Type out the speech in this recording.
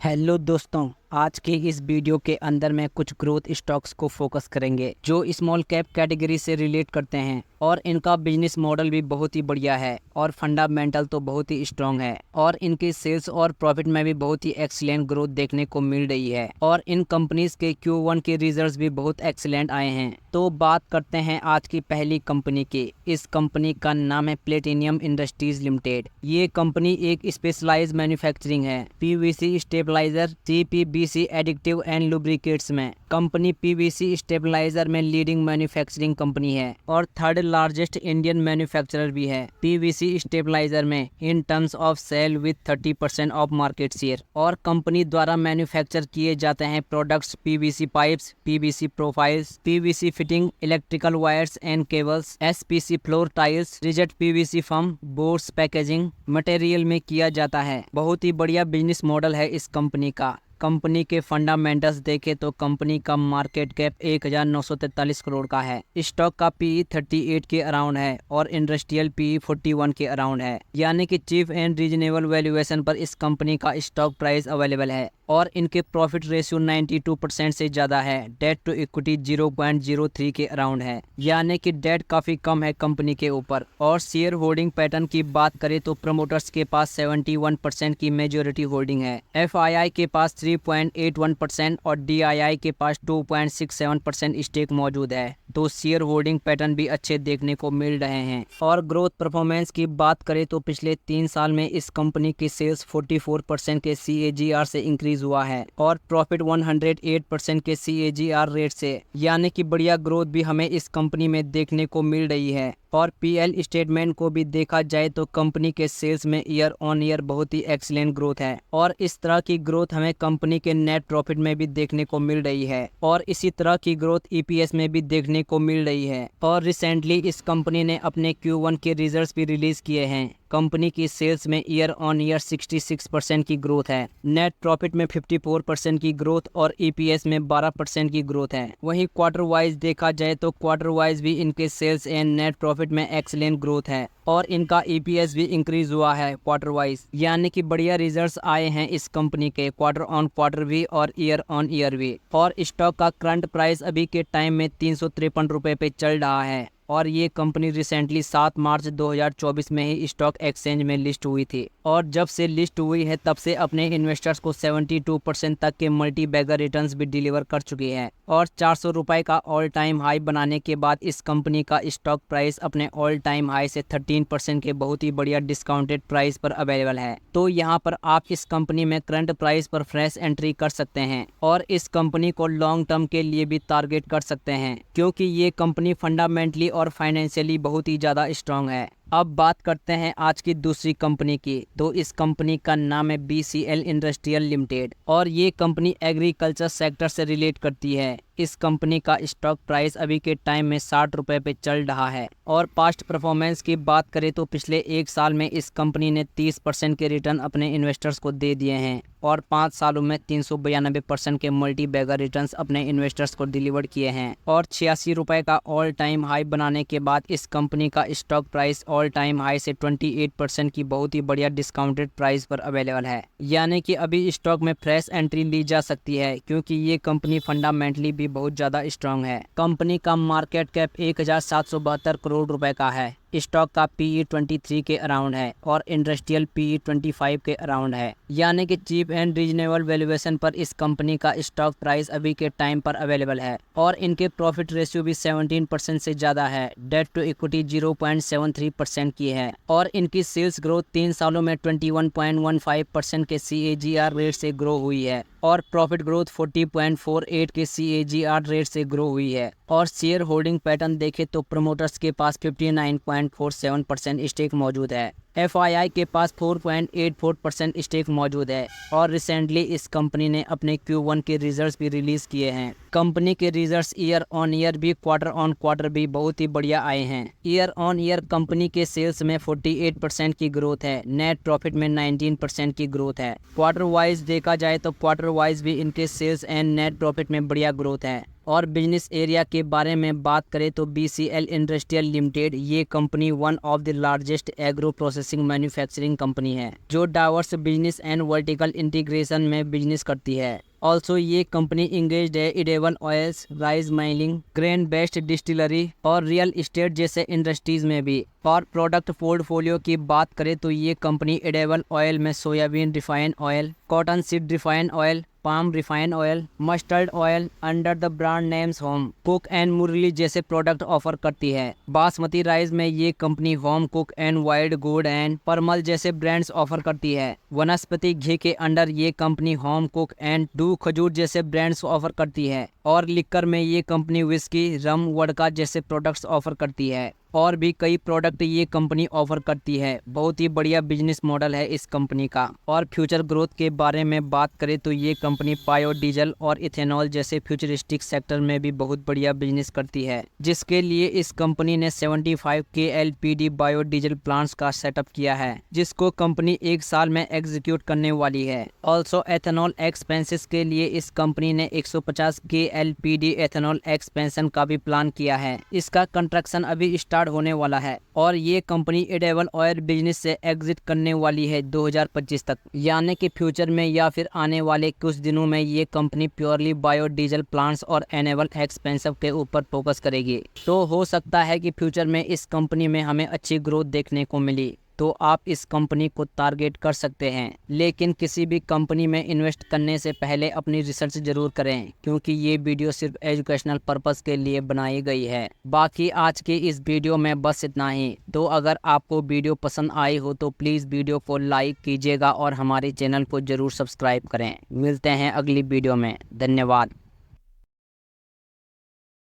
Hello दोस्तों, आज के इस वीडियो के अंदर मैं कुछ ग्रोथ स्टॉक्स को फोकस करेंगे जो स्मॉल कैप कैटेगरी से रिलेट करते हैं और इनका बिजनेस मॉडल भी बहुत ही बढ़िया है और फंडामेंटल तो बहुत ही स्ट्रॉन्ग है और इनके सेल्स और प्रॉफिट में भी बहुत ही एक्सीलेंट ग्रोथ देखने को मिल रही है और इन कंपनीज के Q1 के रिजल्ट्स भी बहुत एक्सीलेंट आए हैं। तो बात करते हैं आज की पहली कंपनी की। इस कंपनी का नाम है प्लेटिनियम इंडस्ट्रीज लिमिटेड। ये कंपनी एक स्पेशलाइज्ड मैन्युफैक्चरिंग है पीवीसी स्टेबलाइजर, सीपीबीसी एडिक्टिव एंड लुब्रिकेट्स में। कंपनी पीवीसी स्टेबलाइजर में लीडिंग मैन्युफैक्चरिंग कंपनी है और थर्ड लार्जेस्ट इंडियन मैन्युफैक्चरर भी है पीवीसी स्टेबलाइजर में in terms of sale with 30% of market share. और कंपनी द्वारा मैन्युफैक्चर किए जाते हैं products PVC pipes, PVC profiles, PVC fitting, electrical wires and cables, SPC floor tiles, rigid PVC foam, boards packaging material में किया जाता है। बहुत ही बढ़िया बिजनेस मॉडल है इस कंपनी का। कंपनी के फंडामेंटल्स देखें तो कंपनी का मार्केट कैप 1943 करोड़ का है। स्टॉक का पीई 38 के अराउंड है और इंडस्ट्रियल पीई 41 के अराउंड है, यानी कि चीप एंड रीजनेबल वैल्यूएशन पर इस कंपनी का स्टॉक प्राइस अवेलेबल है। और इनके प्रॉफिट रेशियो 92% से ज़्यादा है। डेट टू इक्विटी 0.03 के अराउंड है, यानी कि डेट काफ़ी कम है कंपनी के ऊपर। और शेयर होल्डिंग पैटर्न की बात करें तो प्रमोटर्स के पास 71% की मेजोरिटी होल्डिंग है, एफआईआई के पास 3.81% और डीआईआई के पास 2.67% स्टेक मौजूद है। तो शेयर होल्डिंग पैटर्न भी अच्छे देखने को मिल रहे हैं। और ग्रोथ परफॉर्मेंस की बात करें तो पिछले 3 साल में इस कंपनी की सेल्स 44% के CAGR से इंक्रीज हुआ है और प्रॉफिट 108% के CAGR रेट से, यानी कि बढ़िया ग्रोथ भी हमें इस कंपनी में देखने को मिल रही है। और पीएल स्टेटमेंट को भी देखा जाए तो कंपनी के सेल्स में ईयर ऑन ईयर बहुत ही एक्सीलेंट ग्रोथ है और इस तरह की ग्रोथ हमें कंपनी के नेट प्रॉफिट में भी देखने को मिल रही है और इसी तरह की ग्रोथ ईपीएस में भी देखने को मिल रही है। और रिसेंटली इस कंपनी ने अपने Q1 के रिजल्ट्स भी रिलीज किए हैं। कंपनी की सेल्स में ईयर ऑन ईयर 66% की ग्रोथ है, नेट प्रॉफिट में 54% की ग्रोथ और ईपीएस में 12% की ग्रोथ है। वहीं क्वार्टर वाइज देखा जाए तो क्वार्टर वाइज भी इनके सेल्स एंड नेट प्रॉफिट में एक्सीलेंट ग्रोथ है और इनका ईपीएस भी इंक्रीज हुआ है क्वार्टर वाइज, यानी कि बढ़िया रिजल्ट्स आए हैं इस कंपनी के क्वार्टर ऑन क्वार्टर भी और ईयर ऑन ईयर भी। और स्टॉक का करंट प्राइस अभी के टाइम में 353 रुपये पे चल रहा है और ये कंपनी रिसेंटली 7 मार्च 2024 में ही स्टॉक एक्सचेंज में लिस्ट हुई थी और जब से लिस्ट हुई है तब से अपने इन्वेस्टर्स को 72% तक के मल्टी बैगर रिटर्न्स भी डिलीवर कर चुकी है और 400 रुपये का ऑल टाइम हाई बनाने के बाद इस कंपनी का स्टॉक प्राइस अपने ऑल टाइम हाई से 13% के बहुत ही बढ़िया डिस्काउंटेड प्राइस पर अवेलेबल है। तो यहाँ पर आप इस कंपनी में करंट प्राइस पर फ्रेश एंट्री कर सकते हैं और इस कंपनी को लॉन्ग टर्म के लिए भी टारगेट कर सकते हैं क्योंकि ये कंपनी फंडामेंटली और फाइनेंशियली बहुत ही ज़्यादा स्ट्रांग है। अब बात करते हैं आज की दूसरी कंपनी की। तो इस कंपनी का नाम है BCL इंडस्ट्रियल लिमिटेड और ये कंपनी एग्रीकल्चर सेक्टर से रिलेट करती है। इस कंपनी का स्टॉक प्राइस अभी के टाइम में 60 रुपये पे चल रहा है और पास्ट परफॉर्मेंस की बात करें तो पिछले 1 साल में इस कंपनी ने 30% के रिटर्न अपने इन्वेस्टर्स को दे दिए हैं और 5 सालों में 392% के मल्टी बैगर रिटर्न्स अपने इन्वेस्टर्स को डिलीवर किए हैं और 86 रुपये का ऑल टाइम हाई बनाने के बाद इस कंपनी का stock price all time high से 28% की बहुत ही बढ़िया डिस्काउंटेड प्राइस पर अवेलेबल है, यानी कि अभी स्टॉक में फ्रेश एंट्री ली जा सकती है क्योंकि ये कंपनी फंडामेंटली भी बहुत ज़्यादा स्ट्रांग है। कंपनी का मार्केट कैप 1772 करोड़ रुपए का है। स्टॉक का पीई 23 के अराउंड है और इंडस्ट्रियल पीई 25 के अराउंड है, यानी कि चीप एंड रीजनेबल वैल्यूएशन पर इस कंपनी का स्टॉक प्राइस अभी के टाइम पर अवेलेबल है और इनके प्रॉफिट रेशियो भी 17% से ज़्यादा है। डेट टू इक्विटी 0.73% की है और इनकी सेल्स ग्रोथ 3 सालों में 21.15% के CAGR रेट से ग्रो हुई है और प्रॉफिट ग्रोथ 40.48 के CAGR रेट से ग्रो हुई है। और शेयर होल्डिंग पैटर्न देखें तो प्रमोटर्स के पास 59.47% स्टेक मौजूद है, एफआईआई के पास 4.84% स्टेक मौजूद है और रिसेंटली इस कंपनी ने अपने Q1 के रिजल्ट्स भी रिलीज किए हैं। कंपनी के रिजल्ट्स ईयर ऑन ईयर भी क्वार्टर ऑन क्वार्टर भी बहुत ही बढ़िया आए हैं। ईयर ऑन ईयर कंपनी के सेल्स में 48% की ग्रोथ है, नेट प्रॉफिट में 19% की ग्रोथ है। क्वार्टर वाइज देखा जाए तो क्वार्टर वाइज भी इनके सेल्स एंड नेट प्रॉफिट में बढ़िया ग्रोथ है। और बिजनेस एरिया के बारे में बात करें तो BCL इंडस्ट्रियल लिमिटेड ये company one of the largest agro processing manufacturing company है जो diverse business and vertical integration में बिजनेस करती है। ऑल्सो ये कंपनी इंगेज्ड है इडेवन oils, rice mining, grain based distillery और रियल एस्टेट जैसे इंडस्ट्रीज में भी। और प्रोडक्ट पोर्टफोलियो की बात करें तो ये कंपनी एडिबल ऑयल में soybean refined oil, cotton seed refined oil, palm refined oil, mustard oil under the brand names Home Cook and Murli जैसे प्रोडक्ट ऑफर करती है। बासमती राइस में ये company Home Cook and Wild Good and Parmal जैसे brands offer करती है। वनस्पति घी के अंडर ये company Home Cook and do खजूर जैसे ब्रांड्स ऑफर करती है। और लिकर में ये कंपनी विस्की, रम, वोडका जैसे प्रोडक्ट्स ऑफर करती है। और भी कई प्रोडक्ट ये कंपनी ऑफर करती है। बहुत ही बढ़िया बिजनेस मॉडल है इस कंपनी का। और फ्यूचर ग्रोथ के बारे में बात करें तो ये कंपनी बायोडीजल और इथेनॉल जैसे फ्यूचरिस्टिक सेक्टर में भी बहुत बढ़िया बिजनेस करती है, जिसके लिए इस कंपनी ने 75 KLPD बायोडीजल प्लांट्स का सेटअप किया है, जिसको कंपनी 1 साल में एग्जीक्यूट करने वाली है। ऑल्सो एथेनॉल एक्सपेंसेस के लिए इस कंपनी ने 150 KLPD एथेनॉल एक्सपेंशन का भी प्लान किया है। इसका कंस्ट्रक्शन अभी स्टार्ट होने वाला है और ये कंपनी एडिबल ऑयल बिजनेस से एग्जिट करने वाली है 2025 तक, यानी कि फ्यूचर में या फिर आने वाले कुछ दिनों में ये कंपनी प्योरली बायोडीजल प्लांट्स और एनेबल एक्सपेंसिव के ऊपर फोकस करेगी। तो हो सकता है कि फ्यूचर में इस कंपनी में हमें अच्छी ग्रोथ देखने को मिली, तो आप इस कंपनी को टारगेट कर सकते हैं। लेकिन किसी भी कंपनी में इन्वेस्ट करने से पहले अपनी रिसर्च जरूर करें, क्योंकि ये वीडियो सिर्फ एजुकेशनल पर्पस के लिए बनाई गई है। बाकी आज के इस वीडियो में बस इतना ही। तो अगर आपको वीडियो पसंद आई हो तो प्लीज़ वीडियो को लाइक कीजिएगा और हमारे चैनल को जरूर सब्सक्राइब करें। मिलते हैं अगली वीडियो में। धन्यवाद।